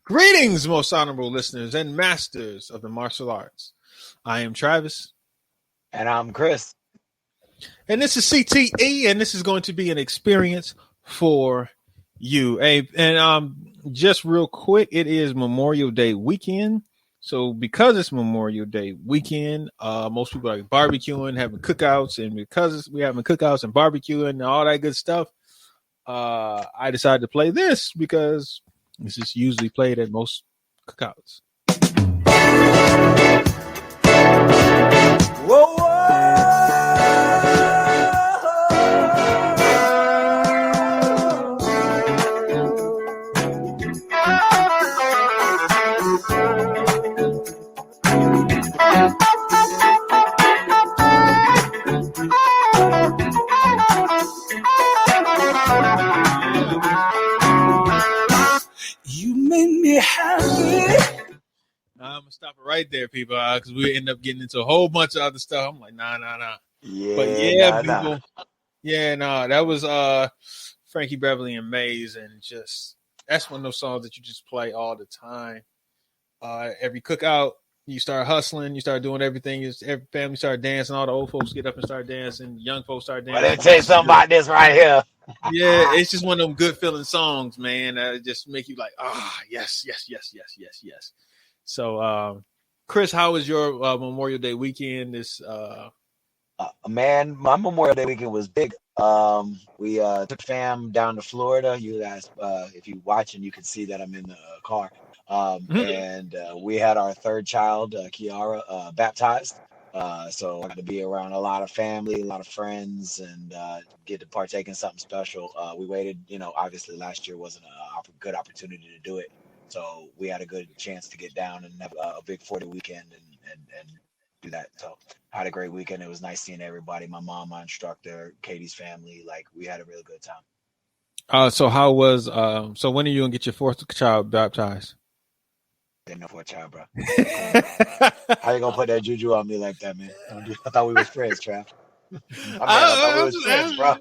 Greetings, most honorable listeners and masters of the martial arts. I am Travis. And I'm Chris. And this is CTE, and this is going to be an experience for you. Hey, and just real quick, it is Memorial Day weekend. So because it's Memorial Day weekend, most people are barbecuing, having cookouts, and because we're having cookouts and barbecuing and all that good stuff, I decided to play this because this is usually played at most cookouts. Whoa, whoa. You make me happy. I'm gonna stop it right there, people, because we end up getting into a whole bunch of other stuff. I'm like, nah. Yeah, But yeah, nah. people. Yeah, no, that was Frankie Beverly and Maze, and just that's one of those songs that you just play all the time. Every cookout, you start hustling, you start doing everything. Every family start dancing. All the old folks get up and start dancing. Young folks start dancing. Let me tell you something about this right here. Yeah, it's just one of them good feeling songs, man. Just make you like, yes. So, Chris, how was your Memorial Day weekend? Man, my Memorial Day weekend was big. We took fam down to Florida. You guys, if you watching, you can see that I'm in the car. And we had our third child, Kiara, baptized. So I got to be around a lot of family, a lot of friends, and get to partake in something special. We waited, obviously last year wasn't a good opportunity to do it. So we had a good chance to get down and have a big 40 weekend and do that. So I had a great weekend. It was nice seeing everybody. My mom, my instructor, Katie's family. Like, we had a really good time. So how was so when are you gonna get your fourth child baptized? Didn't know for a child, bro. How you gonna put that juju on me like that, man? I thought we was friends, Trav. I thought we was friends, bro.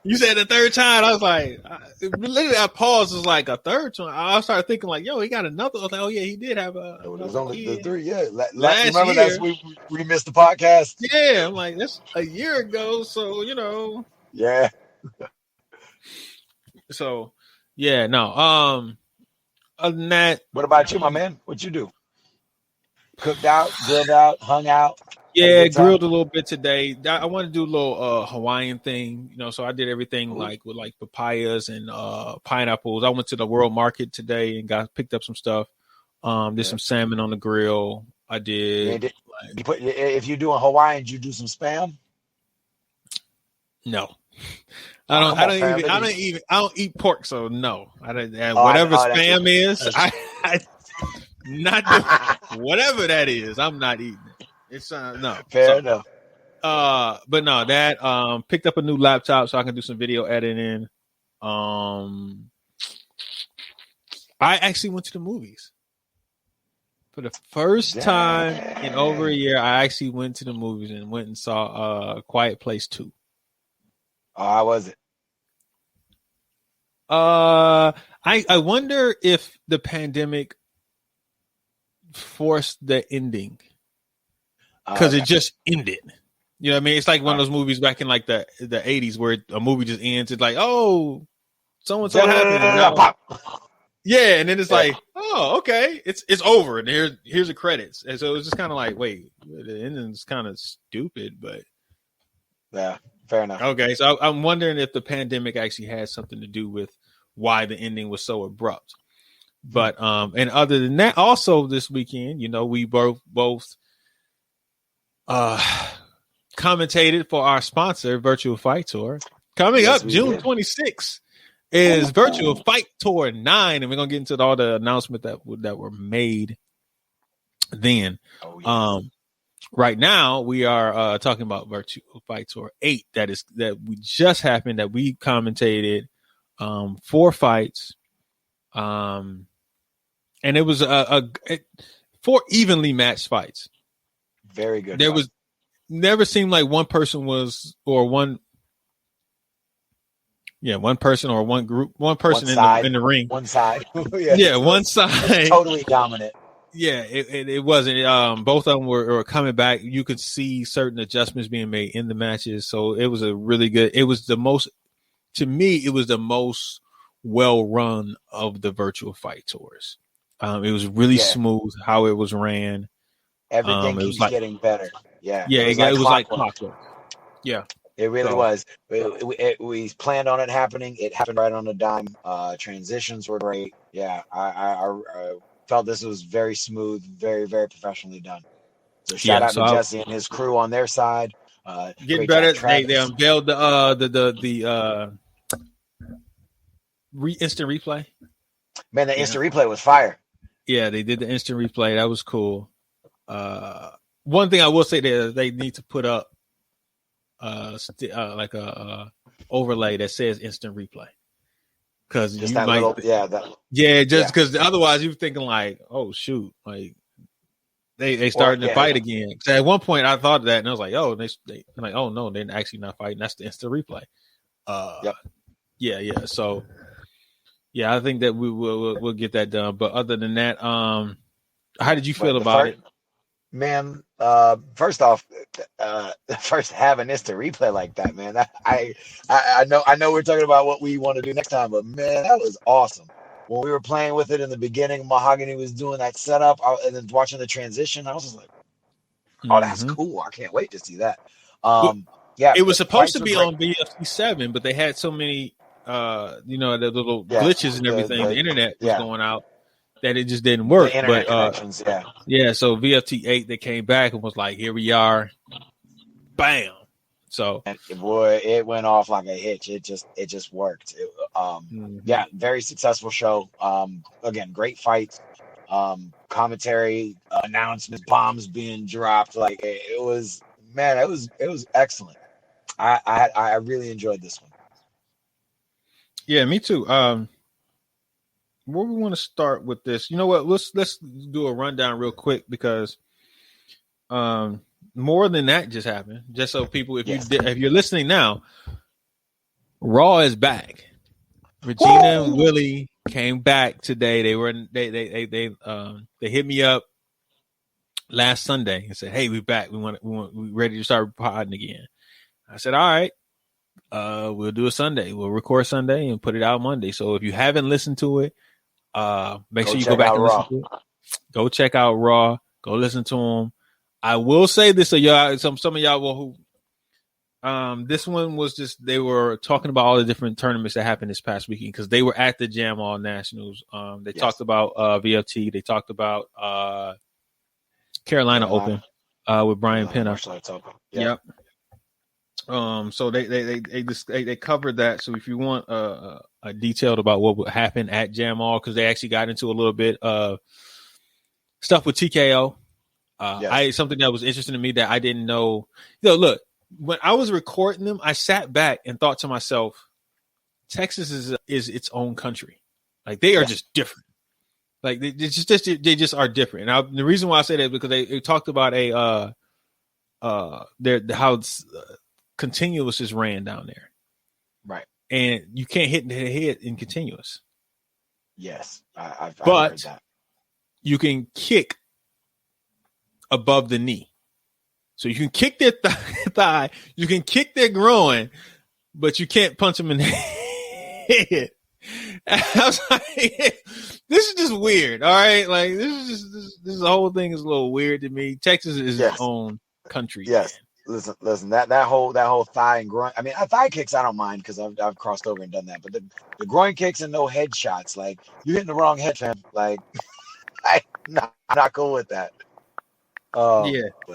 You said the third child. I was like, literally, I paused. It was like a third one. I started thinking like, yo, he got another. I was like, oh yeah, he did have a. It was only the three. Yeah, year. remember that's we missed the podcast. Yeah, I'm like, that's a year ago. So Yeah. So yeah, no. Other than that, what about you, my man? What you do? Cooked out, grilled out, hung out. Yeah, grilled a little bit today. I want to do a little Hawaiian thing, so I did everything like with like papayas and pineapples. I went to the World Market today and picked up some stuff. Did some salmon on the grill. I did. If you're doing Hawaiian, did you do some spam? No. I don't eat pork, so no. I don't. Whatever spam is, I not doing, whatever that is. I'm not eating it. It's no. Fair enough. But no, that picked up a new laptop so I can do some video editing. I actually went to the movies for the first time in over a year. I actually went to the movies and went and saw Quiet Place 2. Oh, how was it? I wonder if the pandemic forced the ending. Because it just ended. You know what I mean? It's like one of those movies back in like the 80s where a movie just ends. It's like, oh, so-and-so happened. Yeah, and then it's like, oh, okay. It's over. And here's the credits. And so it's just kind of like, wait, the ending's kind of stupid, but. Yeah, fair enough. Okay, so I'm wondering if the pandemic actually had something to do with why the ending was so abrupt. But, and other than that, also this weekend, we both commentated for our sponsor, Virtual Fight Tour. Coming up June 26th is Virtual Fight Tour 9, and we're gonna get into all the announcements that were made then. Right now we are talking about Virtual Fight Tour 8 that we just happened, that we commentated 4 fights, and it was 4 evenly matched fights. Very good. There was never seemed like one person was, or one Yeah, one person or one group, one person in the ring. One side. Yeah, one side. Totally dominant. Yeah, it wasn't. Both of them were coming back. You could see certain adjustments being made in the matches. So it was a really good. It was the most, to me, it was the most well run of the virtual fight tours. It was really smooth how it was ran. Everything keeps getting better. Yeah, it was like clockwork. Yeah. It really was. We planned on it happening. It happened right on the dime. Transitions were great. Yeah, I felt this was very smooth, very, very professionally done. So shout out to Jesse and his crew on their side. Getting better. They unveiled the instant replay. Man, the instant replay was fire. Yeah, they did the instant replay. That was cool. One thing I will say there, they need to put up like a overlay that says instant replay, because you might because otherwise you're thinking like, oh shoot, like they starting to fight again. So at one point I thought that, and I was like, oh, they like, oh no, they're actually not fighting. That's the instant replay. So yeah, I think that we'll get that done. But other than that, how did you feel about it? Man, first off, first having instant replay like that, man. I know we're talking about what we want to do next time, but man, that was awesome. When we were playing with it in the beginning, Mahogany was doing that setup, and then watching the transition, I was just like, "Oh, that's cool! I can't wait to see that." It was supposed to be on VFC 7, but they had so many, the little glitches and everything. The internet was going out, that it just didn't work. The internet connections, so VFT 8, they came back and was like, here we are. Bam. So boy, it went off like a hitch. It just worked. Very successful show. Again, great fights. Commentary, announcements, bombs being dropped. Like it was excellent. I really enjoyed this one. Yeah, me too. Where we want to start with this? You know what? Let's do a rundown real quick, because more than that just happened. Just so people, if you're listening now, Raw is back. Regina and Willie came back today. They hit me up last Sunday and said, "Hey, we're back. We're ready to start podding again." I said, "All right. We'll do a Sunday. We'll record Sunday and put it out Monday." So if you haven't listened to it, make sure you go back and listen to it. Go check out Raw. Go listen to them. I will say this, so y'all, some of y'all who, this one was just, they were talking about all the different tournaments that happened this past weekend, because they were at the Jam All Nationals. They talked about VFT. They talked about Carolina Open with Brian Pena. Yep. So they covered that. So if you want a detailed about what happened at Jam All, because they actually got into a little bit of stuff with TKO. Something that was interesting to me that I didn't know. Look, when I was recording them, I sat back and thought to myself, Texas is its own country. Like, they are just different. Like, they just are different. And the reason why I say that is because they talked about how continuous is ran down there, right? And you can't hit the head in continuous. Yes, I've but heard that. You can kick above the knee, so you can kick their thigh, you can kick their groin, but you can't punch them in the head. And I was like, this is just weird. All right, like this is the whole thing is a little weird to me. Texas is its own country. Yes. Man. Listen. That whole thigh and groin. I mean, thigh kicks I don't mind, because I've crossed over and done that. But the groin kicks and no headshots, like, you're hitting the wrong head, fam. Like, I'm not cool with that. But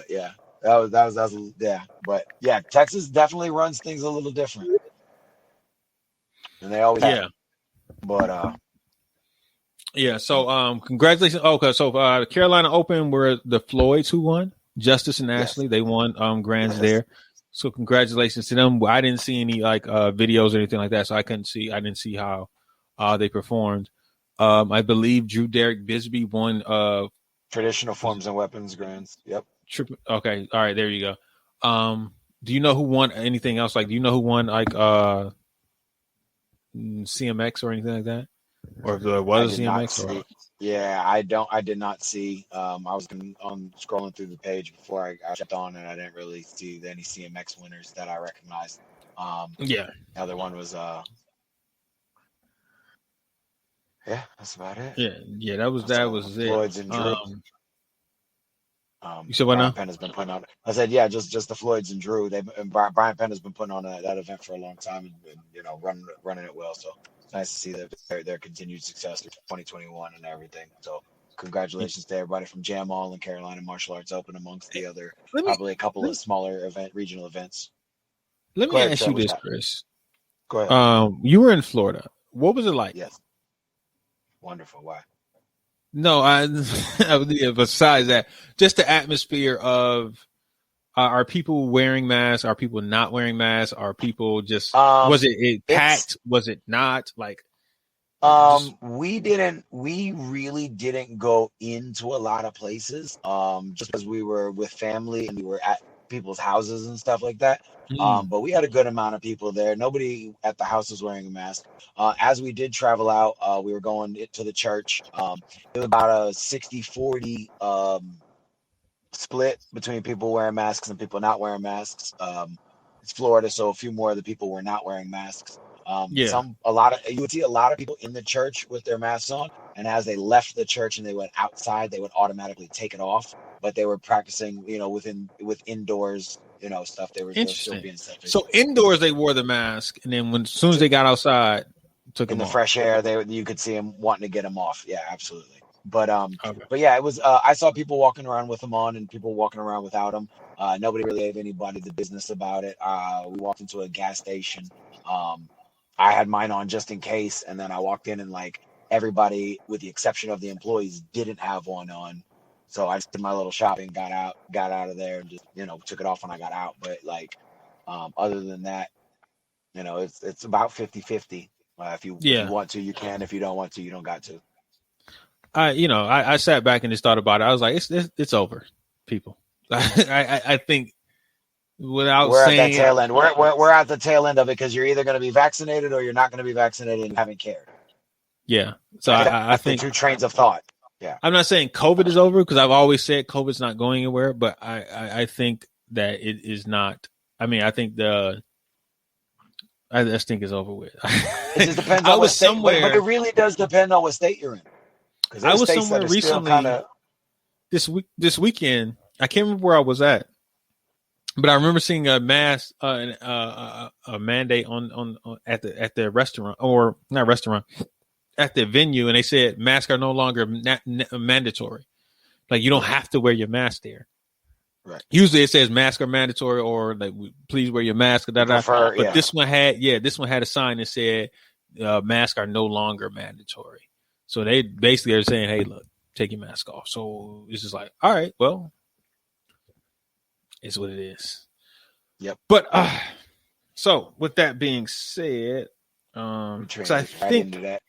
yeah, that was But yeah, Texas definitely runs things a little different, and they always have. But So congratulations. Okay, so the Carolina Open were the Floyds who won. Justice and Ashley, they won grands there. So congratulations to them. I didn't see any videos or anything like that, so I didn't see how they performed. I believe Drew Derek Bisbee won traditional forms and weapons grands. Yep. Okay. All right. There you go. Do you know who won anything else? Like, do you know who won CMX or anything like that, or if there was a CMX? Or... Yeah, I did not see. I was on scrolling through the page before I jumped on, and I didn't really see any CMX winners that I recognized. Yeah, the other one was yeah, that's about it. Yeah, that was it. Floyd's and Drew. You said what now? Brian Penn has been putting on. I said, yeah, just the Floyds and Drew. Brian Penn has been putting on that event for a long time, and running it well. So it's nice to see their continued success through 2021 and everything. So congratulations to everybody from Jam All and Carolina Martial Arts Open, amongst the other probably a couple of smaller regional events. Let me ask you this, Chris. Go ahead. You were in Florida. What was it like? Yes. Wonderful. Why? No, besides that, just the atmosphere of are people wearing masks? Are people not wearing masks? Are people just was it packed? Was it not? Like we really didn't go into a lot of places just because we were with family and we were at people's houses and stuff like that. But we had a good amount of people there. Nobody at the house was wearing a mask. As we did travel out, we were going to the church. It was about a 60-40 split between people wearing masks and people not wearing masks. It's Florida, so a few more of the people were not wearing masks. You would see a lot of people in the church with their masks on, and as they left the church and they went outside, they would automatically take it off. But they were practicing, with indoors, stuff. They were still being safe. So indoors they wore the mask, and then as soon as they got outside, took them off. In the fresh air, you could see them wanting to get them off. Yeah, absolutely. But yeah, it was. I saw people walking around with them on, and people walking around without them. Nobody really gave anybody the business about it. We walked into a gas station. I had mine on just in case, and then I walked in, and like everybody, with the exception of the employees, didn't have one on. So I just did my little shopping, got out of there, and just took it off when I got out. But other than that, it's about 50-50. If you want to, you can. If you don't want to, you don't got to. I sat back and just thought about it. I was like, it's over, people. I think we're at the tail end. We're at the tail end of it because you're either going to be vaccinated or you're not going to be vaccinated and you haven't cared. Yeah. So I think two trains of thought. Yeah. I'm not saying COVID is over because I've always said COVID's not going anywhere, but I think that it is not. I mean, I think I just think it's over with. It just depends on what state, but it really does depend on what state you're in. I was somewhere recently this weekend. I can't remember where I was at, but I remember seeing a mask, a mandate on at the restaurant, or not restaurant, at the venue, and they said masks are no longer mandatory. Like you don't have to wear your mask there. Right. Usually it says masks are mandatory, or like please wear your mask. But this one had a sign that said masks are no longer mandatory. So they basically are saying, hey, look, take your mask off. So it's just like, all right, well, it's what it is. Yep. But so with that being said, because I think into that.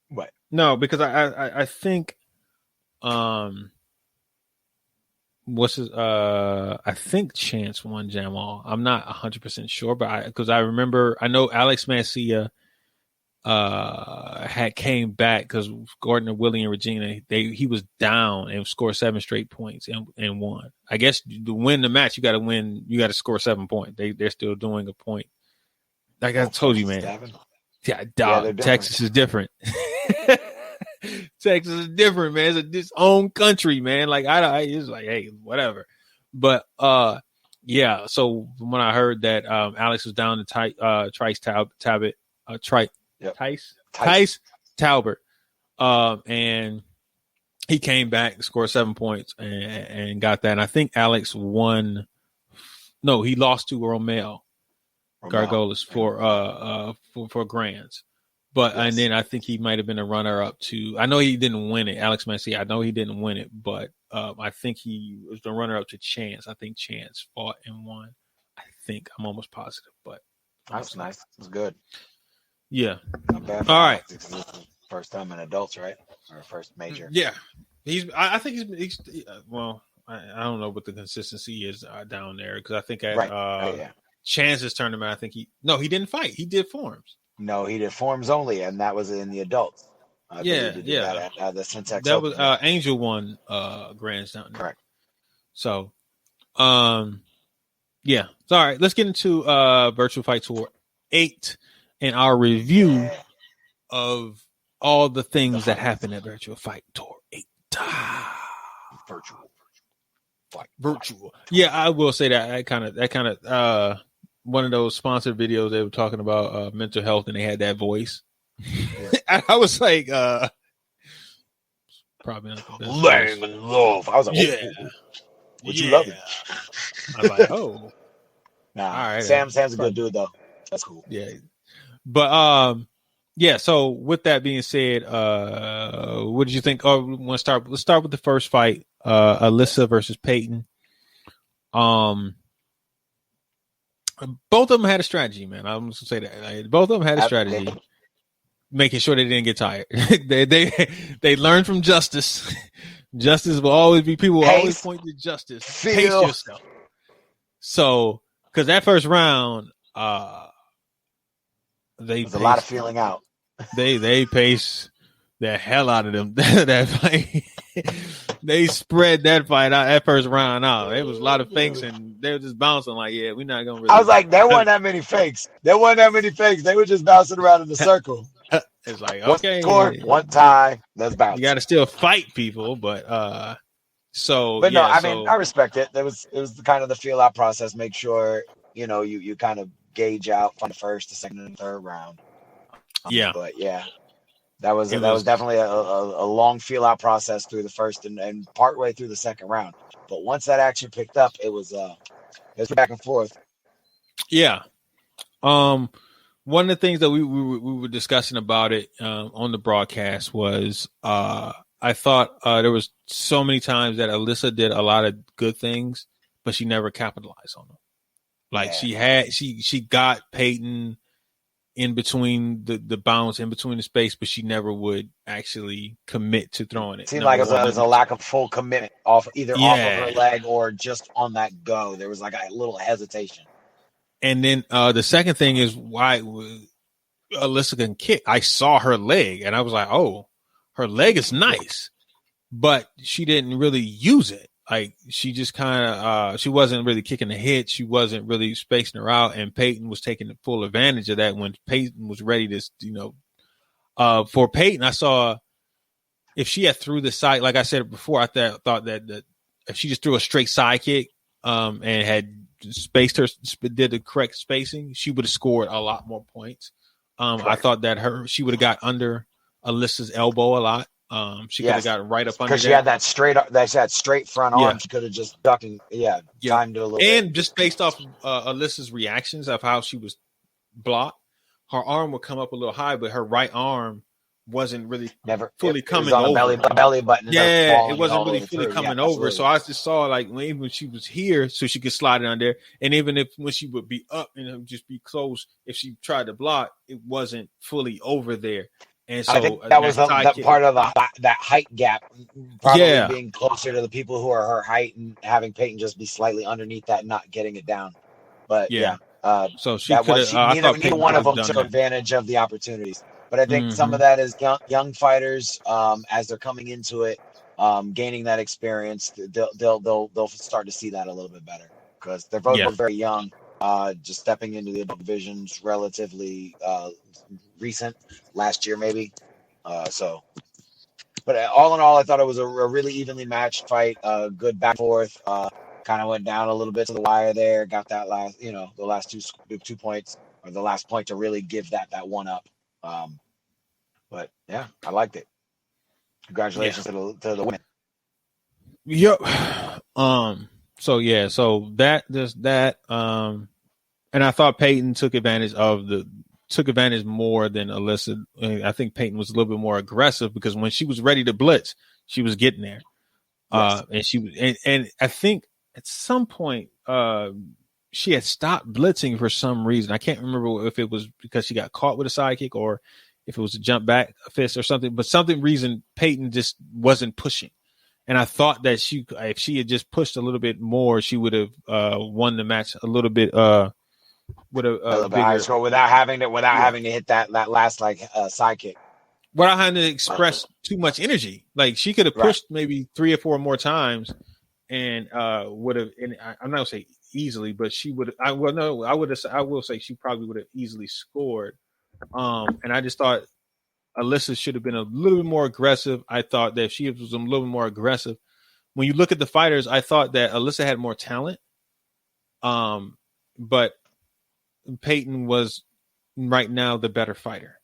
What? No, because I think what's his I think Chance won Jamal. I'm not 100% sure, but because I remember, I know Alex Mancia had came back because Gardner, Willie, and Regina, he was down and scored 7 straight points and won. I guess to win the match, you got to score 7 points. They're still doing a point. Like I told you, man. 7? Yeah, dog. Texas is different. Texas is different, man. It's its own country, man. Like I it's like, hey, whatever. But yeah. So when I heard that Alex was down to Trice Talbot, Tice Talbot, and he came back, scored 7 points, and got that. And I think Alex won. No, he lost to Romeo Gargolas for grands. But yes. And then I think he might have been a runner up to. I know he didn't win it, Alex Mancia. I know he didn't win it, but I think he was the runner up to Chance. I think Chance fought and won. I think I'm almost positive, but that's nice. That's good. Yeah. Not bad. All right. This is first time in adults, right? Or first major. Yeah. I think he's well. I don't know what the consistency is down there because I think at Chance's tournament, I think he didn't fight. He did forms. No, he did forms only, and that was in the adults. I believe he did that at the Syntex That Open. was Angel won Grand Slam. Correct. So, yeah. So, all right, let's get into Virtual Fight Tour 8 and our review of all the things that happened at Virtual Fight Tour 8. Virtual. Yeah, I will say that kind of one of those sponsored videos they were talking about mental health, and they had that voice. Yeah. I was like, probably not the best. Lang and love. I was like, yeah. Would you love it? I was like, oh. Nah, all right. Sam's a good dude though. That's cool. Yeah. But yeah, so with that being said, what did you think? Oh, let's start with the first fight, Alyssa versus Peyton. Both of them had a strategy, man. I'm just gonna say that. Like, both of them had a strategy, making sure they didn't get tired. they learned from Justice. Justice will always be, people will always point to Justice. Pace yourself. So, because that first round, there's a lot of feeling out. They pace the hell out of them. That fight. They spread that fight out, that first round out. There was a lot of fakes, and they were just bouncing like, yeah, we're not going to really. I was like, there weren't that many fakes. They were just bouncing around in the circle. It's like, okay. One score, one tie, let's bounce. You got to still fight people, but so. But yeah, no, I mean, I respect it. It was the kind of the feel out process. Make sure, you kind of gauge out from the first, the second, and third round. Yeah. But yeah. That was definitely a long feel out process through the first and partway through the second round. But once that action picked up, it was back and forth. Yeah. One of the things that we were discussing about it on the broadcast was I thought there was so many times that Alyssa did a lot of good things, but she never capitalized on them. Like she got Peyton in between the bounce, in between the space, but she never would actually commit to throwing it. It seemed like it was a lack of full commitment off of her leg or just on that go. There was like a little hesitation. And then the second thing is why Alyssa can kick. I saw her leg, and I was like, oh, her leg is nice, but she didn't really use it. Like, she just kind of, she wasn't really kicking the hit. She wasn't really spacing her out. And Peyton was taking full advantage of that when Peyton was ready to, for Peyton, I saw if she had threw the side, like I said before, I thought that if she just threw a straight side kick and had spaced her, did the correct spacing, she would have scored a lot more points. I thought that she would have got under Alyssa's elbow a lot. She could have got right up under because she had that straight front arm. She could have just ducked and timed it a little bit. And just based off Alyssa's reactions of how she was blocked, her arm would come up a little high, but her right arm wasn't really fully coming over. Belly button. Yeah, it wasn't really fully coming over. So I just saw like even when she was here, so she could slide it on there, and even when she would be up and it would just be close, if she tried to block, it wasn't fully over there. And so I think that was that part of that height gap, probably being closer to the people who are her height and having Peyton just be slightly underneath that, not getting it down. But so she could have. Neither one of them took advantage of the opportunities. But I think some of that is young fighters as they're coming into it, gaining that experience. They'll start to see that a little bit better because they're both very young. Just stepping into the adult divisions relatively recent, last year maybe. But all in all, I thought it was a really evenly matched fight. Good back and forth. Kind of went down a little bit to the wire there. Got that last, the last two points, or the last point to really give that one up. But yeah, I liked it. Congratulations to the women. Yep. So there's that. And I thought Peyton took advantage more than Alyssa. I think Peyton was a little bit more aggressive because when she was ready to blitz, she was getting there. And I think at some point she had stopped blitzing for some reason. I can't remember if it was because she got caught with a sidekick or if it was a jump back fist or something. But reason Peyton just wasn't pushing. And I thought that if she had just pushed a little bit more, she would have won the match a little bit with a a bit higher bigger, score without having to hit that last side kick. without having to express too much energy. Like she could have pushed maybe 3 or 4 more times and would have. And I'm not gonna say easily, but she would. I will say she probably would have easily scored. And I just thought Alyssa should have been a little bit more aggressive. I thought that if she was a little bit more aggressive, when you look at the fighters, I thought that Alyssa had more talent. But Peyton was right now the better fighter.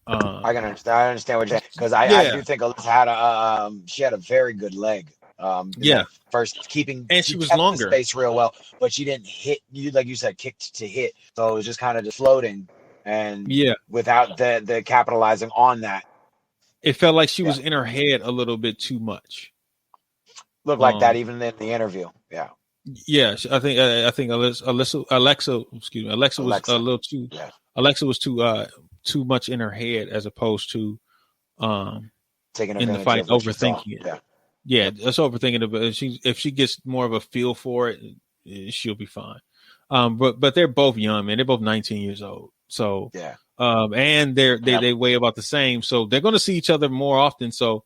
I understand what you're saying, because I do think Alyssa had she had a very good leg. First she was kept longer. The space real well, but she didn't hit you, like you said, kicked to hit. So it was just kind of just floating and without the capitalizing on that. It felt like she was in her head a little bit too much. Looked like that even in the interview. Yeah. Yeah, I think Alexa was a little too. Yeah. Alexa was too much in her head as opposed to taking in the fight overthinking it. Yeah, that's overthinking it. If she gets more of a feel for it, she'll be fine. But they're both young, man. They're both 19 years old. So and they weigh about the same. So they're going to see each other more often. So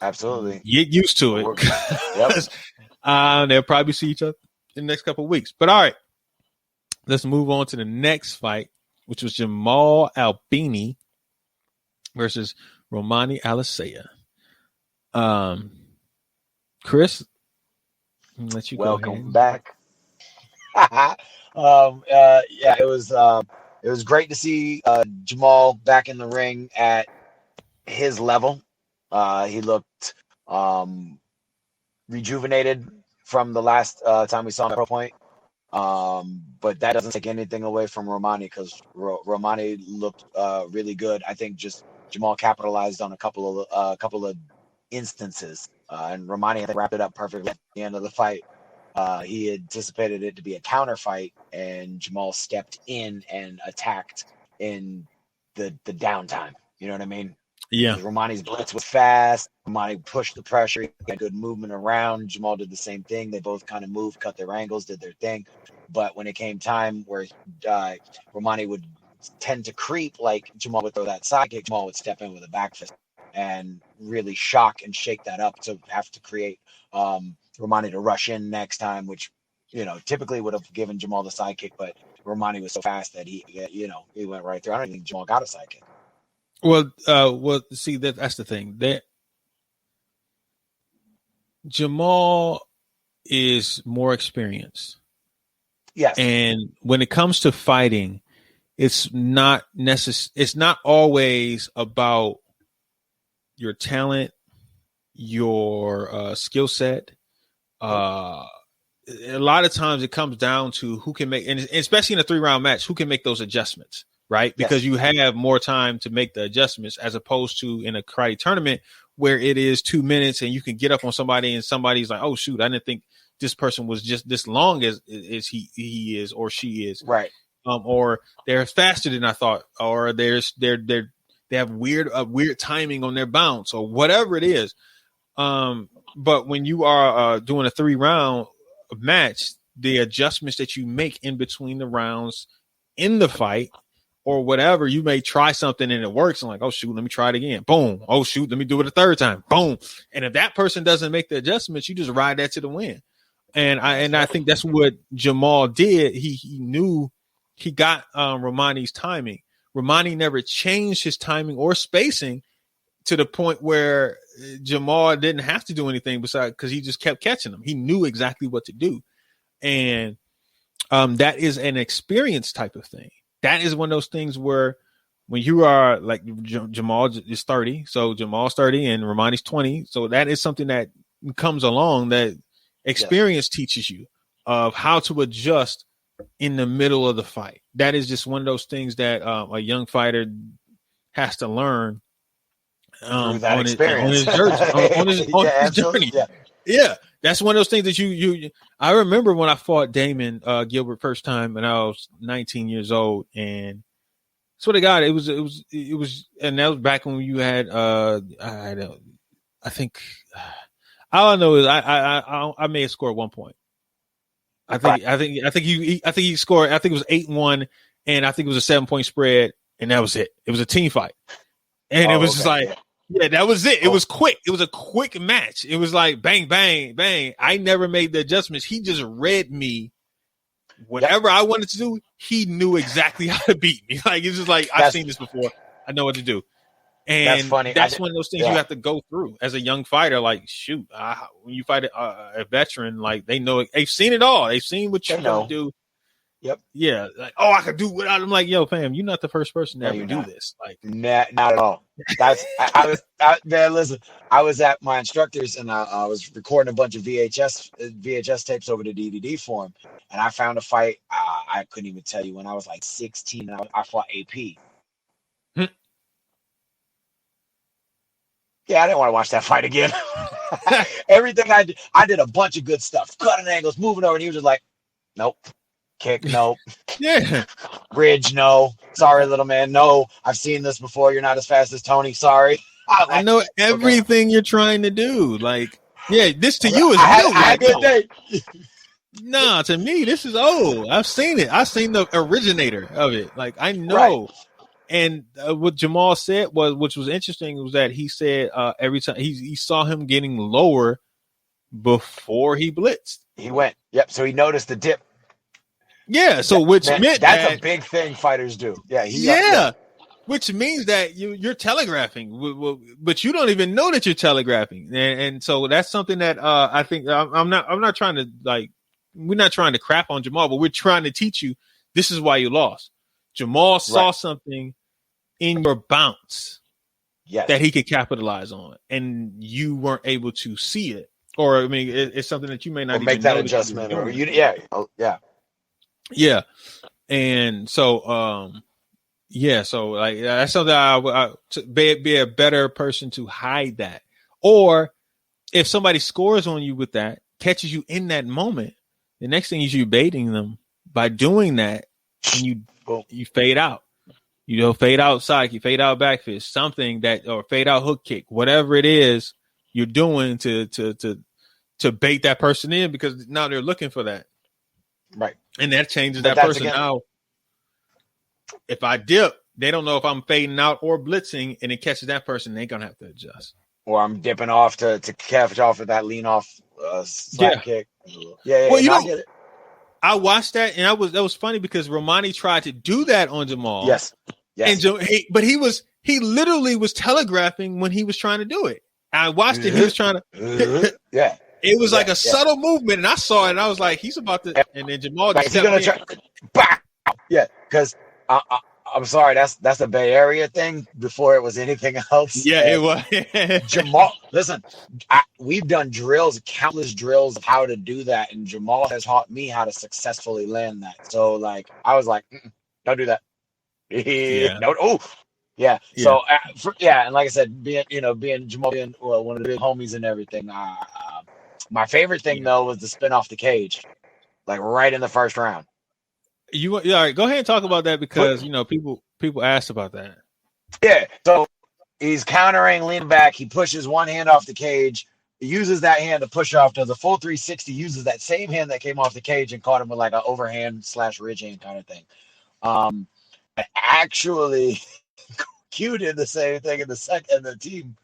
absolutely get used to it. They'll probably see each other in the next couple of weeks. But all right, let's move on to the next fight, which was Jamal Albini versus Romani Alisea. Chris, I'll let you welcome back. It was great to see Jamal back in the ring at his level. He looked rejuvenated from the last time we saw him at Pro Point. But that doesn't take anything away from Romani, because Romani looked really good. I think just Jamal capitalized on a couple of instances, and Romani had wrapped it up perfectly at the end of the fight. He anticipated it to be a counter fight, and Jamal stepped in and attacked in the downtime. You know what I mean? Yeah. Romani's blitz was fast. Romani pushed the pressure. He had good movement around. Jamal did the same thing. They both kind of moved, cut their angles, did their thing. But when it came time where Romani would tend to creep, like Jamal would throw that side kick, Jamal would step in with a back fist and really shock and shake that up to have to create Romani to rush in next time, which, typically would have given Jamal the side kick. But Romani was so fast that he went right through. I don't think Jamal got a side kick. Well, see, that's the thing. That Jamal is more experienced. Yes. And when it comes to fighting, it's not it's not always about your talent, your skill set. A lot of times it comes down to who can make, and especially in a 3-round match, who can make those adjustments, right? Because you have more time to make the adjustments, as opposed to in a karate tournament where it is 2 minutes and you can get up on somebody and somebody's like, oh shoot, I didn't think this person was just this long as he is or she is, right? Or they're faster than I thought, or they have weird timing on their bounce, or whatever it is. But when you are doing a 3-round match, the adjustments that you make in between the rounds in the fight or whatever, you may try something and it works, and like, oh shoot, let me try it again. Boom. Oh shoot, let me do it a third time. Boom. And if that person doesn't make the adjustments, you just ride that to the win. And I think that's what Jamal did. He knew he got Romani's timing. Romani never changed his timing or spacing to the point where Jamal didn't have to do anything besides, because he just kept catching them. He knew exactly what to do. And that is an experience type of thing. That is one of those things where when you are like Jamal is 30, so Jamal's 30 and Romani's 20. So that is something that comes along that experience teaches you of how to adjust in the middle of the fight. That is just one of those things that a young fighter has to learn on his journey. Yeah, that's one of those things that you. I remember when I fought Damon Gilbert first time when I was 19 years old, and swear to God, it was, and that was back when you had I think all I know is I may have scored 1 point. I think he scored. I think it was 8-1, and I think it was a 7-point spread, and that was it. It was a team fight, and it was just like, yeah, that was it. It was quick. It was a quick match. It was like bang, bang, bang. I never made the adjustments. He just read me. Whatever I wanted to do, he knew exactly how to beat me. Like it's just like I've seen this before. I know what to do. And that's funny. That's one of those things you have to go through as a young fighter. Like, shoot, when you fight a veteran, like they know it. They've seen it all. They've seen what you know do. Yep. Yeah. Like, I could do without. I'm like, yo, fam, you're not the first person to ever do this. Like, not at all. That's man. Listen, I was at my instructor's and I was recording a bunch of VHS tapes over to DVD for him, and I found a fight. I couldn't even tell you when I was like 16. I fought AP. Yeah, I didn't want to watch that fight again. Everything I did a bunch of good stuff, cutting angles, moving over, and he was just like, nope, kick, nope, yeah, bridge, no, sorry, little man, no, I've seen this before. You're not as fast as Tony. Sorry. I know everything you're trying to do. Like, yeah, this to you is new. I had a good day. Nah, to me, this is old. I've seen it. I've seen the originator of it. Like, I know. Right. And what Jamal said which was interesting, was that he said every time he saw him getting lower before he blitzed. He went, yep. So he noticed the dip. Yeah. So which meant that's a big thing fighters do. Yeah. Which means that you're telegraphing, but you don't even know that you're telegraphing, and so that's something that I think I'm not trying to we're not trying to crap on Jamal, but we're trying to teach you this is why you lost. Jamal saw something in your bounce that he could capitalize on, and you weren't able to see it. Or, I mean, it's something that you may not even make that adjustment. Yeah. And so, so like that's something I be a better person to hide that. Or if somebody scores on you with that, catches you in that moment, the next thing is you baiting them by doing that, and you fade out. Fade out side, you fade out back fist, something that, or fade out hook kick, whatever it is you're doing to bait that person in, because now they're looking for that. Right. And that changes that person. Now, if I dip, they don't know if I'm fading out or blitzing, and it catches that person, they're going to have to adjust. Or I'm dipping off to catch off with that lean off slap kick. Yeah. Well, I get it. I watched that, and that was funny because Romani tried to do that on Jamal. Yes. And but he literally was telegraphing when he was trying to do it. I watched it. He was trying to. Yeah. It was like a subtle movement, and I saw it, and I was like, he's about to. And then Jamal just he's gonna try. Yeah, because I'm sorry, that's a Bay Area thing before it was anything else. Yeah, it was. Jamal, listen, we've done countless drills of how to do that, and Jamal has taught me how to successfully land that. So, like, I was like, don't do that. Yeah. No. Oh, yeah. So, and like I said, being Jamal being one of the big homies and everything. My favorite thing though was the spin off the cage, like right in the first round. All right, go ahead and talk about that, because people asked about that. Yeah, so he's countering, leaning back. He pushes one hand off the cage, uses that hand to push off, does a full 360, uses that same hand that came off the cage and caught him with like an overhand / ridge hand kind of thing. Actually, Q did the same thing in the second, and the team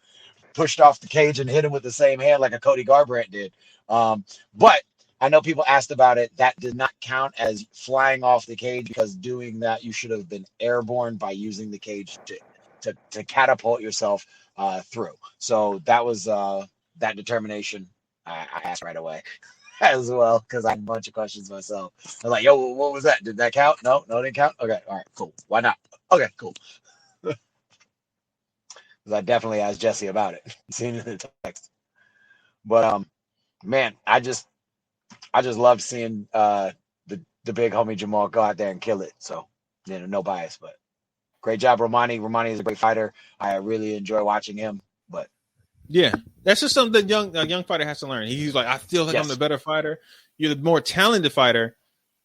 pushed off the cage and hit him with the same hand like a Cody Garbrandt did. But I know people asked about it. That did not count as flying off the cage, because doing that, you should have been airborne by using the cage to catapult yourself through. So that was that determination I asked right away as well, because I had a bunch of questions myself. I was like, yo, what was that? Did that count? No, it didn't count? Okay, all right, cool. Why not? Okay, cool. Because I definitely asked Jesse about it, seen it in the text. But man, I just loved seeing the big homie Jamal go out there and kill it. So, no bias, but great job, Romani. Romani is a great fighter. I really enjoy watching him. But yeah, that's just something that a young fighter has to learn. He's like, I feel like I'm the better fighter. You're the more talented fighter,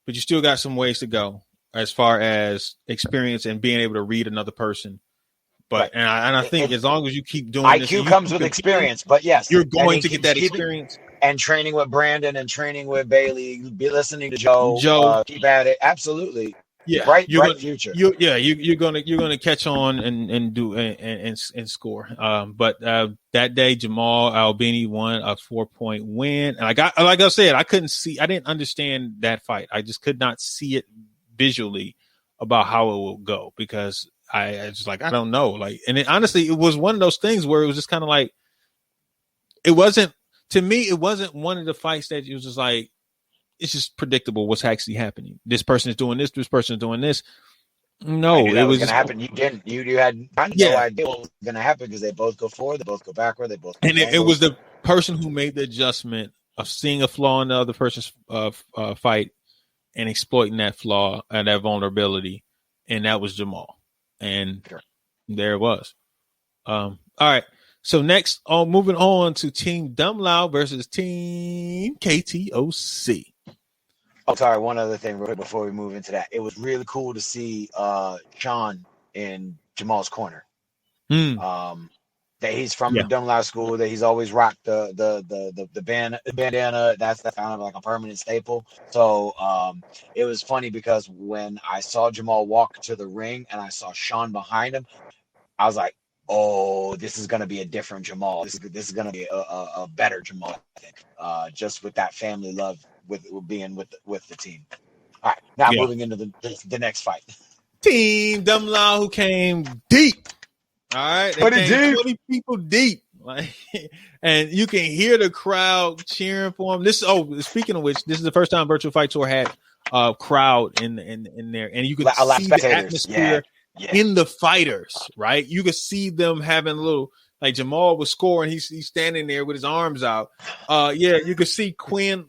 but you still got some ways to go as far as experience and being able to read another person. But I think as long as you keep doing IQ comes with experience, but yes, you're going to get that experience. and training with Brandon and training with Bailey. Be listening to Joe. Keep at it. Absolutely. Yeah, bright future. You're gonna catch on and do and score. But that day Jamal Albini won a 4-point win, and like I said, I didn't understand that fight. I just could not see it visually about how it will go because I just like I don't know. Like, and honestly, it was one of those things where it was just kind of like it wasn't one of the fights that it was just like. It's just predictable what's actually happening. This person is doing this. This person is doing this. No, it was going to happen. You didn't. You had no idea what was going to happen because they both go forward, they both go backward, they both. And it was the person who made the adjustment of seeing a flaw in the other person's fight and exploiting that flaw and that vulnerability, and that was Jamal. And there it was. All right. So next, moving on to Team Dumlao versus Team KTOC. Oh, sorry. One other thing real quick before we move into that. It was really cool to see Sean in Jamal's corner. That he's from the Dumlao school, that he's always rocked the bandana. That's kind of like a permanent staple. So it was funny because when I saw Jamal walk to the ring and I saw Sean behind him, I was like, oh, this is going to be a different Jamal. This is going to be a better Jamal, I think, just with that family love with being with the team. All right, now moving into the next fight. Team Dumlao, who came deep. All right, they came 20 people deep. Like, and you can hear the crowd cheering for him. Speaking of which, this is the first time Virtual Fight Tour had a crowd in there, and you could see the atmosphere. Yeah. In the fighters, right? You could see them having a little, like Jamal was scoring. He's standing there with his arms out. You could see Quinn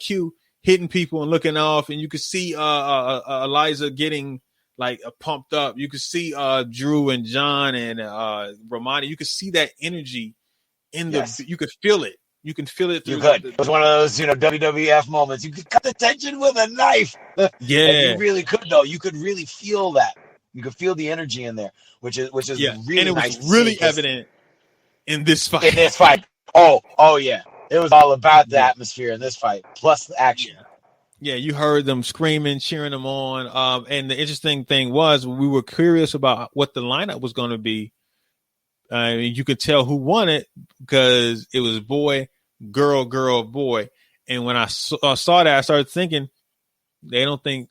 Q hitting people and looking off, and you could see Eliza getting like pumped up. You could see Drew and John and Romani. You could see that energy in the. You could feel it. You can feel it. It was one of those, WWF moments. You could cut the tension with a knife. Yeah, you really could though. You could really feel that. You could feel the energy in there, which is really and it nice. Was really evident in this fight. Oh yeah, it was all about the atmosphere in this fight, plus the action. Yeah, you heard them screaming, cheering them on. And the interesting thing was we were curious about what the lineup was going to be. You could tell who won it because it was boy, girl, boy. And when I saw that, I started thinking they don't think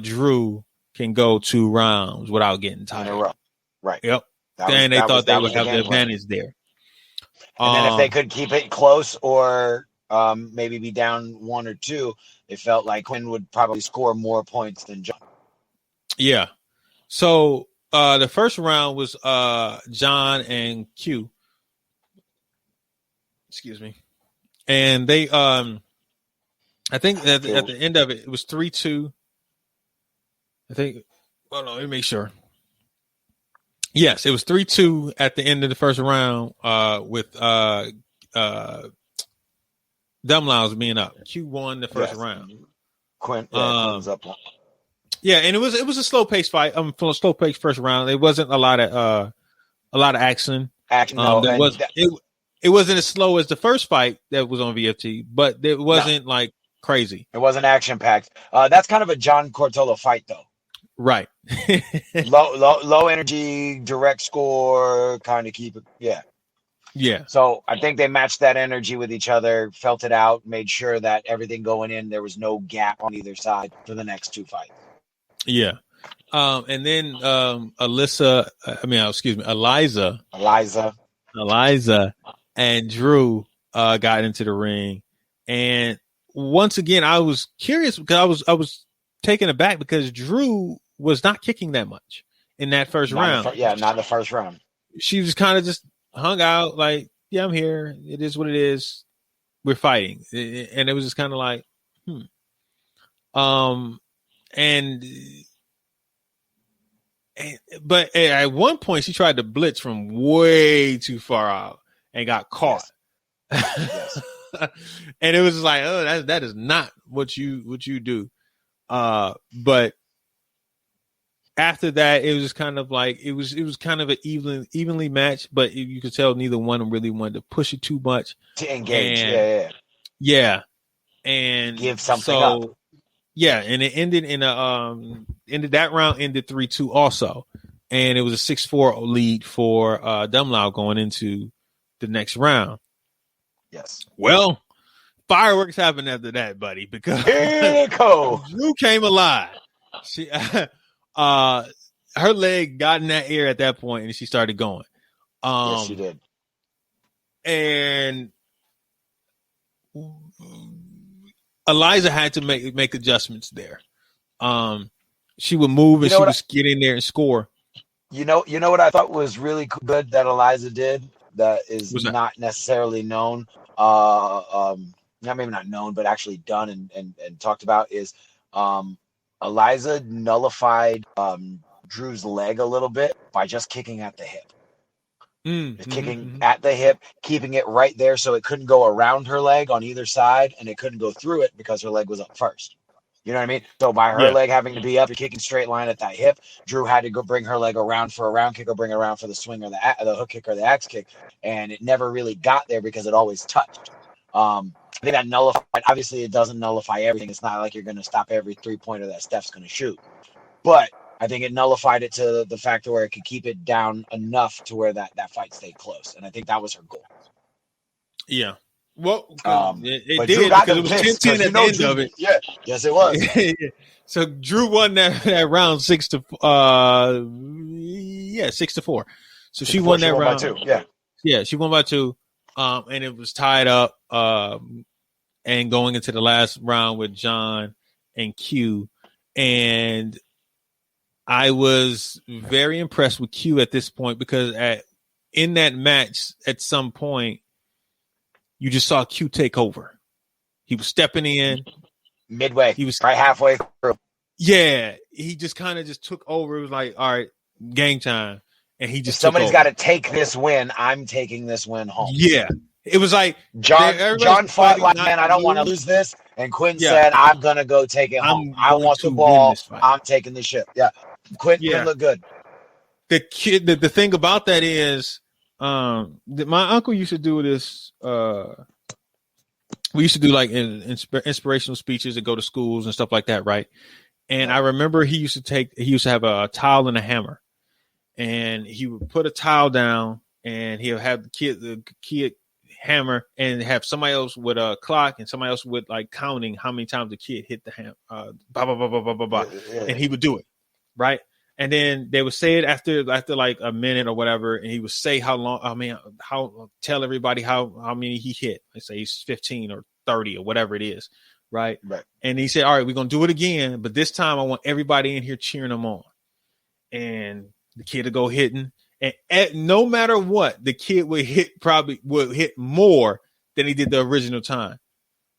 Drew can go 2 rounds without getting tired. Right. Yep. And they thought they would have the advantage there. And then if they could keep it close or maybe be down 1 or 2, it felt like Quinn would probably score more points than John. Yeah. So the first round was John and Q. Excuse me. And they I think at the end of it, it was 3-2. I think. Hold on, let me make sure. Yes, it was 3-2 at the end of the first round. With Dumlao's being up. Q won the first round. Quinn was up. Yeah, and it was a slow paced fight. Slow paced first round. It wasn't a lot of action. It wasn't as slow as the first fight that was on VFT, but it wasn't like crazy. It wasn't action packed. That's kind of a John Cortolo fight, though. Right. low energy, direct score, kind of keep it. Yeah. Yeah. So I think they matched that energy with each other, felt it out, made sure that everything going in, there was no gap on either side for the next 2 fights. Yeah. And then Eliza and Drew got into the ring. And once again, I was curious because I was taken aback because Drew was not kicking that much in that first round. Not the first round. She was kind of just hung out like, yeah, I'm here. It is what it is. We're fighting. And it was just kind of like, But at one point she tried to blitz from way too far out and got caught. Yes. And it was like, oh, that is not what you do. But after that, it was kind of like it was kind of an evenly matched, but you could tell neither one really wanted to push it too much to engage. And, and give something up. Yeah, and it ended in ended that round ended 3-2 also, and it was a 6-4 lead for Dumlao going into the next round. Yes. Well, fireworks happened after that, buddy, because Drew came alive. She her leg got in that air at that point, and she started going. Yes, she did. And Eliza had to make adjustments there. She would move and she would get in there and score. You know what I thought was really good that Eliza did that is not necessarily known. Maybe not known, but actually done and talked about is Eliza nullified Drew's leg a little bit by just kicking at the hip. Kicking at the hip, keeping it right there so it couldn't go around her leg on either side, and it couldn't go through it because her leg was up first. You know what I mean? So by her leg having to be up, you're kicking straight line at that hip. Drew had to go bring her leg around for a round kick or bring it around for the swing or the hook kick or the axe kick, and it never really got there because it always touched. I think that nullified. Obviously, it doesn't nullify everything. It's not like you're going to stop every 3-pointer that Steph's going to shoot, but I think it nullified it to the factor where it could keep it down enough to where that fight stayed close. And I think that was her goal. Yeah. Well, it did because it was 10-10 at the end of it. Yeah. Yes, it was. So Drew won that round 6-4. So she won that round. By 2. Yeah. Yeah, she won by 2. And it was tied up. And going into the last round with John and Q. And I was very impressed with Q at this point because in that match, at some point, you just saw Q take over. He was stepping in midway. He was right halfway through. Yeah, he just kind of just took over. It was like, all right, game time, and he just somebody's got to take this win. I'm taking this win home. Yeah, it was like John fought like, man, I don't want to lose this. And Quinn said, I'm going to go take it home. I want the ball. I'm taking the ship. Yeah. Quinn looked good. The thing about that is, my uncle used to do this. We used to do like inspirational speeches and go to schools and stuff like that, right? And I remember he used to have a towel and a hammer, and he would put a towel down, and he'll have the kid hammer, and have somebody else with a clock and somebody else with like counting how many times the kid hit the hammer, blah blah blah blah blah blah blah, and he would do it, right? And then they would say it after like a minute or whatever, and he would say how long. I mean, tell everybody how many he hit. Let's say he's 15 or 30 or whatever it is, right? Right. And he said, "All right, we're gonna do it again, but this time I want everybody in here cheering him on." And the kid would go hitting, and no matter what, the kid would hit more than he did the original time.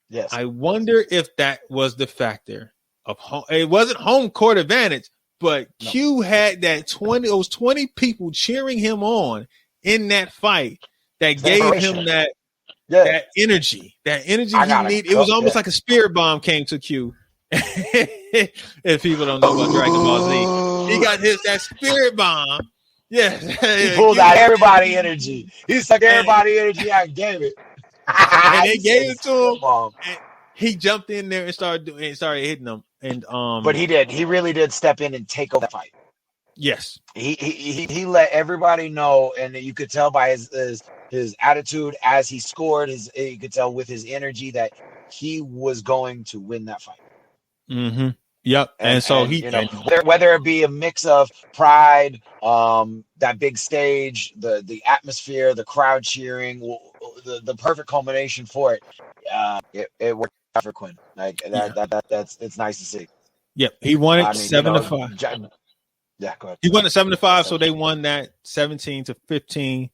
Yes. I wonder if that was the factor of home. It wasn't home court advantage. But no. Q had those 20 people cheering him on in that fight that gave him that energy. That energy he needed. It was almost like a spirit bomb came to Q. If people don't know about Dragon Ball Z, he got that spirit bomb. Yeah, he pulled out everybody energy. He sucked everybody energy out and gave it. And they gave it to him. And he jumped in there and started hitting them. And but he did. He really did step in and take over that fight. Yes, he let everybody know, and you could tell by his attitude as he scored. You could tell with his energy that he was going to win that fight. Mm-hmm. Yep. And so whether it be a mix of pride, that big stage, the atmosphere, the crowd cheering, the perfect culmination for it. It worked out for Quinn. Like it's nice to see. Yep, he won it 7-5. Yeah, go ahead. He won it 7-5, so they won that 17-15.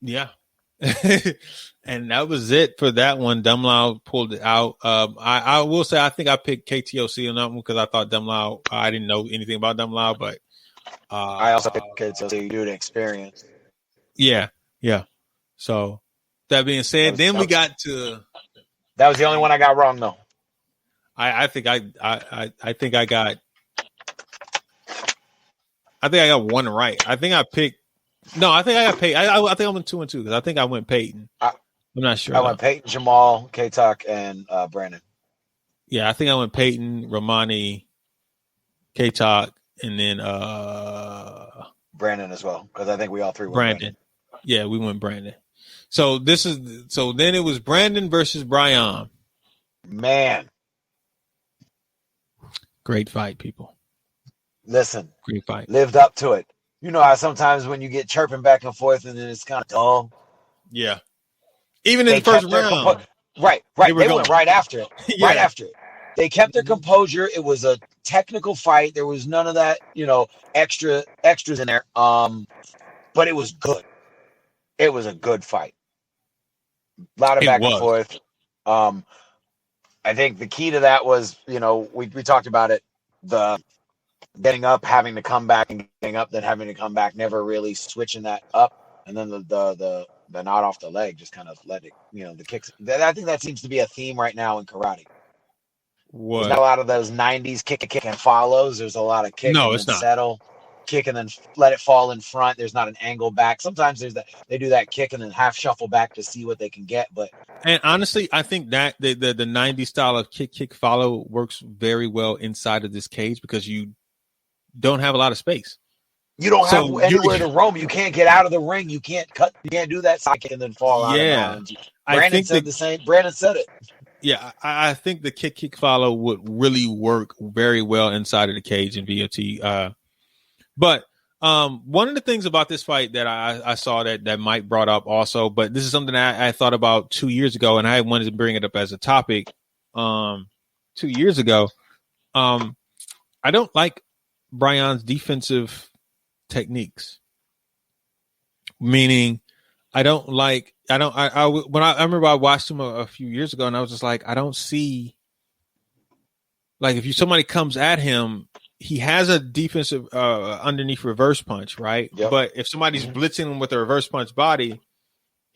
Yeah. And that was it for that one. Dumlao pulled it out. I will say I think I picked KTOC on that one because I thought Dumlao. I didn't know anything about Dumlao, but I also picked KTOC due to experience. Yeah. So that being said, we got to. That was the only one I got wrong, though. I think I got I think I got one right. I think I picked. No, I think I got Peyton. I think I went 2-2 because I think I went Peyton. I'm not sure. I went Peyton, Jamal, K-Tuck, and Brandon. Yeah, I think I went Peyton, Romani, K-Tuck, and then Brandon as well, because I think we all three went Brandon. Yeah, we went Brandon. So then it was Brandon versus Brian. Man. Great fight, people. Listen. Great fight. Lived up to it. You know how sometimes when you get chirping back and forth and then it's kind of dull. Yeah. Even in the first round. Right. They went right after it. Yeah. Right after it. They kept their composure. It was a technical fight. There was none of that, extras in there. But it was good. It was a good fight. A lot of back and forth. I think the key to that was, we talked about it, the getting up, having to come back, and getting up, then having to come back, never really switching that up, and then the knot off the leg, just kind of let it, the kicks. I think that seems to be a theme right now in karate. What? There's not a lot of those 90s kick and follows. There's a lot of kick and then settle, kick and then let it fall in front. There's not an angle back. Sometimes they do that kick and then half shuffle back to see what they can get. And honestly, I think that the 90s style of kick follow works very well inside of this cage because you don't have a lot of space. You don't have anywhere to roam. You can't get out of the ring. You can't cut. You can't do that side kick and then fall out. Yeah, Brandon said the same. Brandon said it. Yeah, I think the kick follow would really work very well inside of the cage in VOT. But one of the things about this fight that I saw that Mike brought up also, but this is something that I thought about 2 years ago, and I wanted to bring it up as a topic 2 years ago. I don't like Brian's defensive techniques, meaning I remember I watched him a few years ago and I was just like, I don't see, like, if somebody comes at him, he has a defensive underneath reverse punch, right? Yep. But if somebody's blitzing him with a reverse punch body,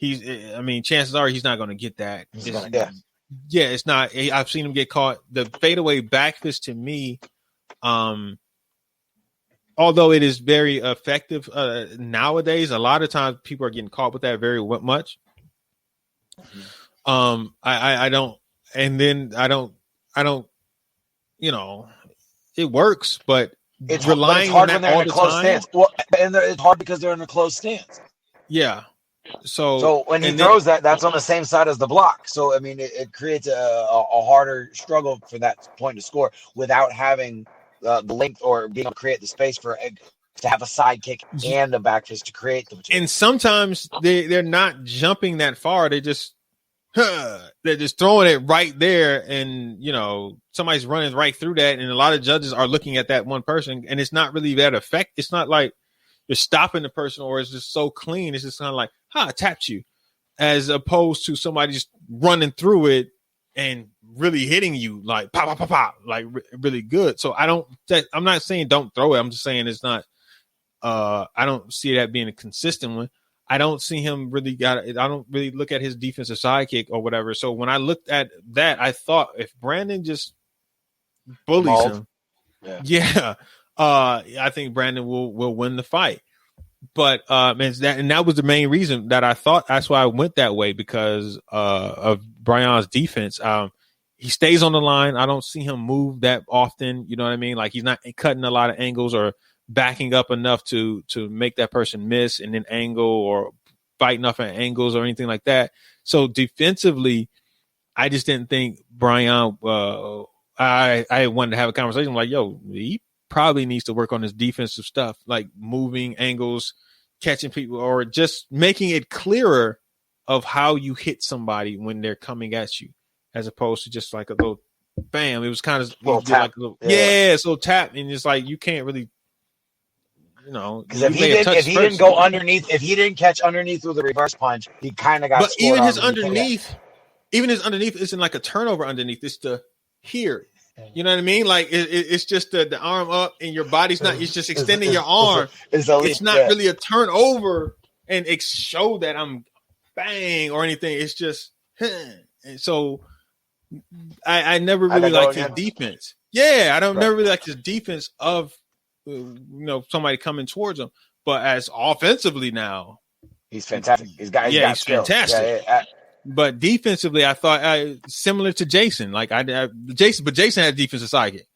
chances are he's not going to get that. It's not. I've seen him get caught. The fadeaway back fist to me, although it is very effective nowadays, a lot of times people are getting caught with that very much. I don't, it works, but it's relying hard on when they're in a close stance. Well, and it's hard because they're in a close stance. Yeah. So when he throws that's on the same side as the block. So, it creates a harder struggle for that point to score without having the length or being able to create the space for to have a side kick and a back fist to create the material. And sometimes they're not jumping that far. They're just throwing it right there, and somebody's running right through that, and a lot of judges are looking at that one person, and it's not really that effect. It's not like you're stopping the person, or it's just so clean. It's just kind of like, I tapped you, as opposed to somebody just running through it and really hitting you like pop, pop, pop, pop, like really good. So I'm not saying don't throw it. I'm just saying it's not. I don't see that being a consistent one. I don't see him really I don't really look at his defensive sidekick or whatever. So when I looked at that, I thought if Brandon just bullies him, I think Brandon will win the fight. But that was the main reason that I thought. That's why I went that way, because of Brian's defense. He stays on the line. I don't see him move that often. You know what I mean? Like, he's not cutting a lot of angles or backing up enough to make that person miss and then angle, or fighting off at angles or anything like that. So defensively, I just didn't think Brian. I wanted to have a conversation like, yo, he probably needs to work on his defensive stuff, like moving angles, catching people, or just making it clearer of how you hit somebody when they're coming at you, as opposed to just like a little bam. It was kind of like a little, so tap, and it's like you can't really, because if he didn't go underneath, if he didn't catch underneath with a reverse punch, he kind of got. But even his underneath isn't like a turnover underneath. It's the here. You know what I mean? Like it's just the arm up, and your body's not. It's just extending your arm. It's not really a turnover and show that I'm bang or anything. It's just, and so I never really liked his defense. Yeah, I don't never really like his defense of somebody coming towards him. But as offensively now, he's fantastic. He's got skills. fantastic. Yeah. But defensively, I thought similar to Jason. Like Jason had a defensive sidekick.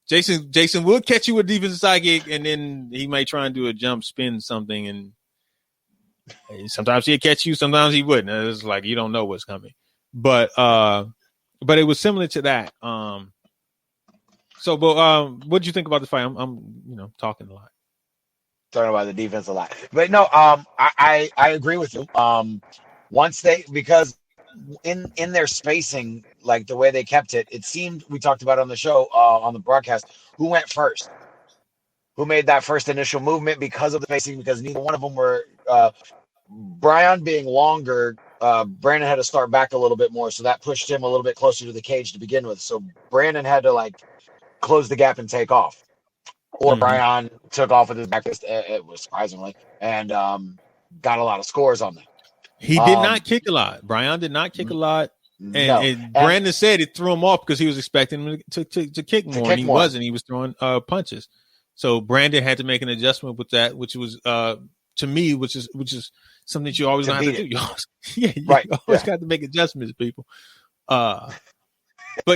Jason will catch you with a defensive sidekick, and then he may try and do a jump spin something, and sometimes he'll catch you, sometimes he wouldn't. It's like you don't know what's coming. But it was similar to that. What did you think about the fight? I'm talking a lot. Talking about the defense a lot. But no, I agree with you. Because in their spacing, like the way they kept it, it seemed, we talked about on the show, on the broadcast, who went first, who made that first initial movement because of the spacing, because neither one of them were, Brian being longer, Brandon had to start back a little bit more, so that pushed him a little bit closer to the cage to begin with. So Brandon had to like close the gap and take off, or Brian took off with his back fist, it was surprisingly, and got a lot of scores on that. He did not kick a lot. Brian did not kick a lot. And Brandon said it threw him off because he was expecting him to kick more, and he wasn't. He was throwing punches. So Brandon had to make an adjustment with that, which was to me, which is something that you always have to do. You always got to make adjustments, people. But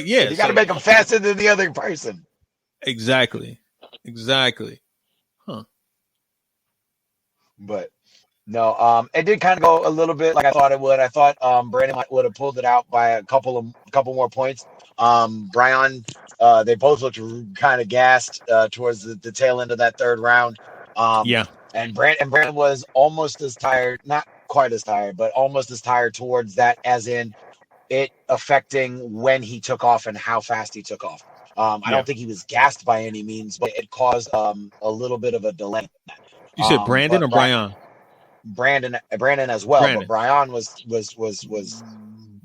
yeah, you got to make them faster than the other person. Exactly. Huh. But no, it did kind of go a little bit like I thought it would. I thought Brandon would have pulled it out by a couple more points. Brian, they both looked kind of gassed towards the tail end of that third round. And Brandon was almost as tired, not quite as tired, but almost as tired towards that, as in it affecting when he took off and how fast he took off. I don't think he was gassed by any means, but it caused a little bit of a delay. You said Brandon or Brian? Brandon as well, but Brian was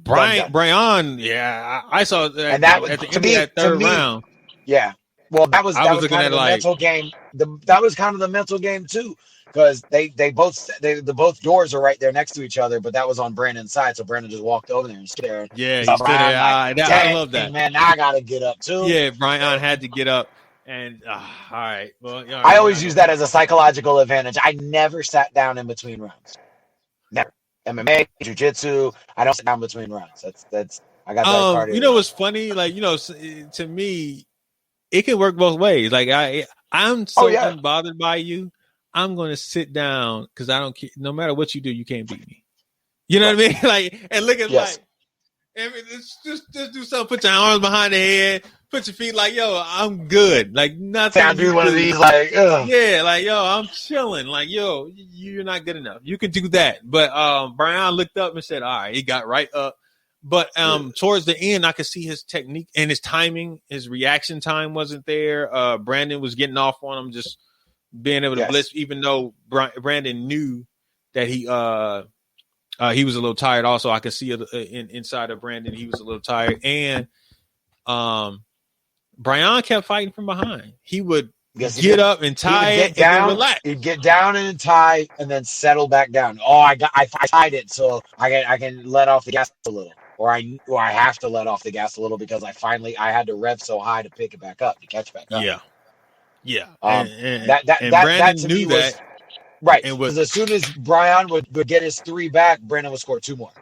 Brian. Yeah, I saw that, and that at the end of that third round. Yeah, well, that was kind of the mental game. That was kind of the mental game too, because the both doors are right there next to each other, but that was on Brandon's side, so Brandon just walked over there and stood there. Yeah, he stood there. I love that, man. Now I gotta get up too. Yeah, Brian had to get up. And all right, well, I always use that as a psychological advantage. I never sat down in between rounds. Never. MMA, jiu-jitsu, I don't sit down between rounds. That's I got that cardio. You know what's funny? Like, to me, it can work both ways. Like I'm so unbothered by you. I'm going to sit down because I don't care. No matter what you do, you can't beat me. You know what I mean? Like, and look at just do something. Put your arms behind the head. Put your feet like, yo, I'm good. Like nothing. I do one of these like, ugh. Yeah, like, yo, I'm chilling. Like, yo, you're not good enough. You can do that. But Brian looked up and said, all right, he got right up. But towards the end, I could see his technique and his timing, his reaction time wasn't there. Brandon was getting off on him, just being able to blitz, even though Brandon knew that he was a little tired. Also, I could see it inside of Brandon. He was a little tired. And Brian kept fighting from behind. He would get up and tie it and then relax. He'd get down and tie and then settle back down. Oh, I tied it, so I can let off the gas a little, or I have to let off the gas a little because I had to rev so high to pick it back up, to catch back up. Yeah. And Brandon knew that. Right, because as soon as Brian would get his 3 back, Brandon would score 2 more.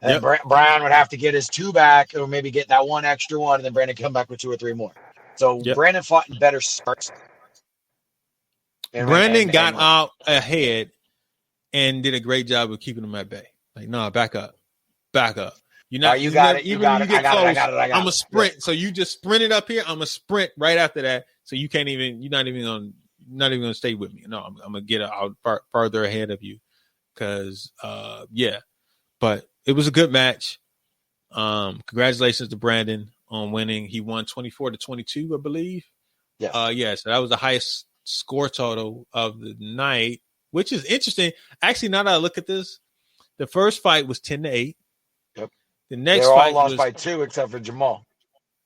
And Brian would have to get his 2 back, or maybe get that 1 extra one, and then Brandon come back with 2 or 3 more. So Brandon fought in better starts. Brandon got out ahead and did a great job of keeping him at bay. Like, no, back up. You're not. You got it. You got it. I got it. I'm a sprint. Yeah. So you just sprinted up here. I'm a sprint right after that. So you can't even. You're not even gonna stay with me. No, I'm gonna get out further ahead of you. Because but it was a good match. Congratulations to Brandon on winning. He won 24-22, I believe. Yeah. So that was the highest score total of the night, which is interesting. Actually, now that I look at this, the first fight was 10-8. Yep. The next They all fight lost by 2 except for Jamal.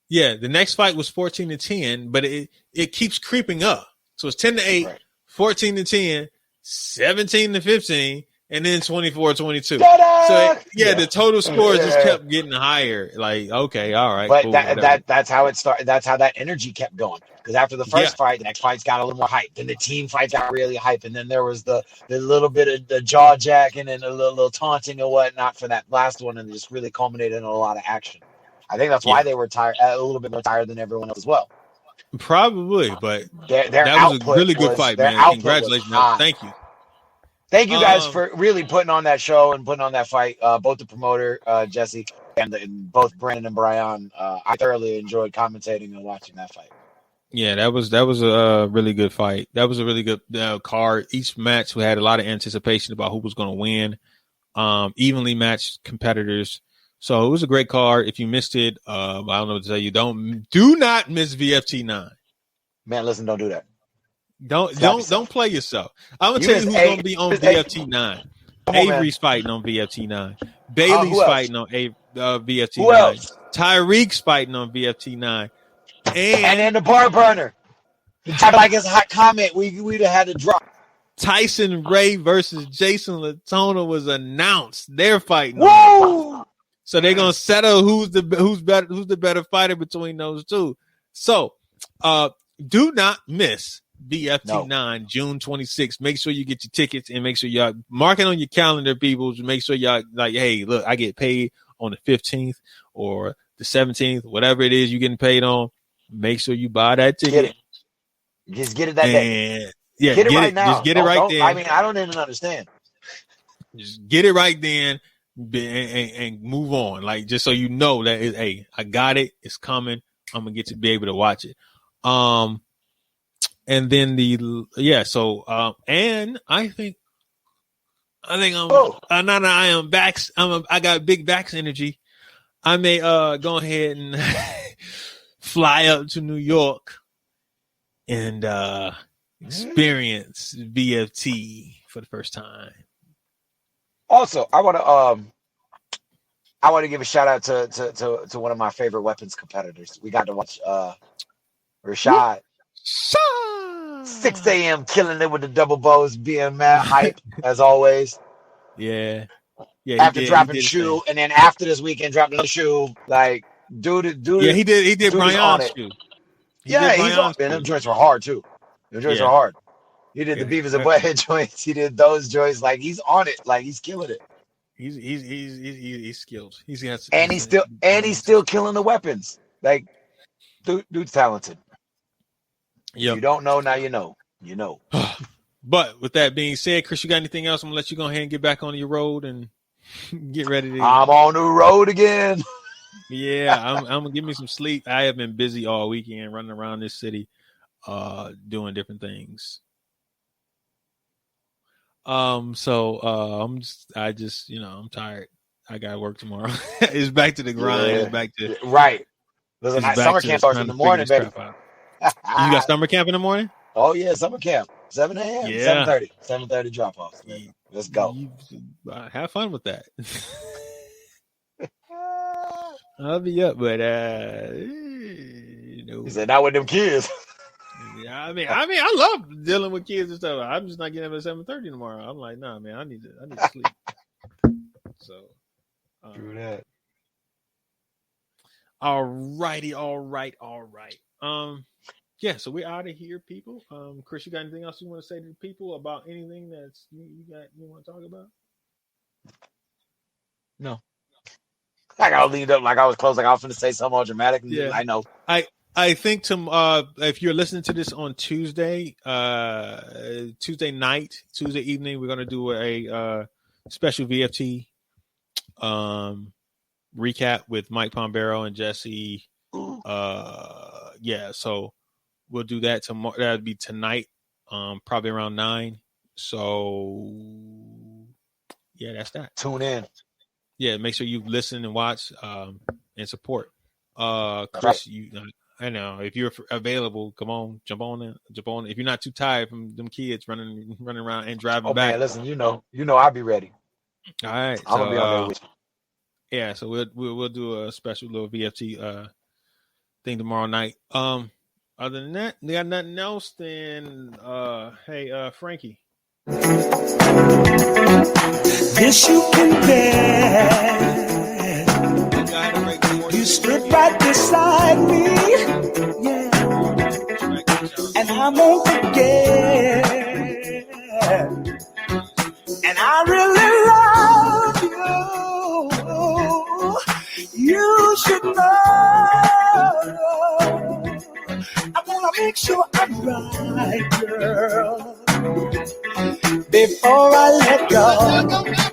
Yeah, the next fight was 14-10, but it keeps creeping up. So it's 10-8, right. 14-10, 17-15. and then 24-22. So The total scores just kept getting higher. Like, okay, all right, but cool, that's how it started. That's how that energy kept going. Because after the first fight, the next fights got a little more hype. Then the team fights got really hype, and then there was the little bit of the jaw jacking and a little taunting and whatnot for that last one, and it just really culminated in a lot of action. I think that's why they were tired, a little bit more tired than everyone else as well. Probably, but their that was a really good fight, man. Congratulations. Thank you. Thank you guys for really putting on that show and putting on that fight. Both the promoter, Jesse, and both Brandon and Brian. I thoroughly enjoyed commentating and watching that fight. Yeah, that was a really good fight. That was a really good card. Each match we had a lot of anticipation about who was going to win. Evenly matched competitors. So it was a great card. If you missed it, I don't know what to tell you. Do not miss VFT 9. Man, listen, don't do that. Don't play yourself. I'm gonna tell you who's gonna be on VFT 9. Avery's fighting on VFT 9. Bailey's fighting on VFT 9. Else? Tyreek's fighting on VFT 9. And then the bar burner. Like his hot comment, we'd have had to drop. Tyson Ray versus Jason Latona was announced. They're fighting. Woo! So they're gonna settle who's the better fighter between those two. So do not miss BFT 9, June 26th. Make sure you get your tickets and make sure y'all mark it on your calendar, people. Make sure y'all like, hey, look, I get paid on the 15th or the 17th, whatever it is you're getting paid on. Make sure you buy that ticket. Get it. Just get it that day. Yeah, get it right now. Just get it right then. I mean, I don't even understand. Just get it right then and move on. Like, just so you know that, hey, I got it. It's coming. I'm going to get to be able to watch it. And then and I think I am back. I got big backs energy. I may go ahead and fly up to New York and experience BFT for the first time. Also, I want to give a shout out to one of my favorite weapons competitors. We got to watch Rashad. 6 a.m. killing it with the double bows, being mad hype as always. Yeah. After dropping shoe, and then after this weekend dropping the shoe, like dude. Yeah, he did Brian's shoe. He's on it. And them joints were hard too. Them joints were hard. He did the Beavis and Butthead joints. He did those joints. Like he's on it. Like he's killing it. He's skilled. He's still killing the weapons. Like dude's talented. Yep. If you don't know, now you know. You know. But with that being said, Chris, you got anything else? I'm gonna let you go ahead and get back on your road and get ready to. I'm on the road again. Yeah, I'm gonna give me some sleep. I have been busy all weekend running around this city, doing different things. I'm tired. I gotta work tomorrow. It's back to the grind. Yeah. It's back to right. Listen, summer camp starts in the morning, baby. You got summer camp in the morning? Oh yeah, summer camp. 7 a.m. Yeah. 7:30. 7:30 drop off. Let's go. Have fun with that. I'll be up, but He said, not with them kids. Yeah, I mean, I love dealing with kids and stuff. I'm just not getting up at 7:30 tomorrow. I'm like, nah, man, I need to sleep. So, True that. All right. Yeah, so we're out of here, people. Chris, you got anything else you want to say to the people about anything that's you want to talk about? No. I got leaned up like I was close, like I was going to say something all dramatic. Yeah. I know. I think if you're listening to this on Tuesday evening, we're going to do a special VFT recap with Mike Pombero and Jesse. So we'll do that tomorrow. That'll be tonight, probably around 9. So yeah, that's that. Tune in. Yeah, make sure you listen and watch and support. Chris, right. I know if you're available, come on, jump on. If you're not too tired from them kids running around and driving back. Man, listen, you know, I'll be ready. All right, I'm gonna be on there with you. Yeah, so we'll do a special little VFT thing tomorrow night. Other than that, we got nothing else. Then, hey, Frankie, This you can bear. You stood right beside me, yeah, and I won't forget. And I really love you. You should know. I wanna make sure I'm right, girl, before I let go.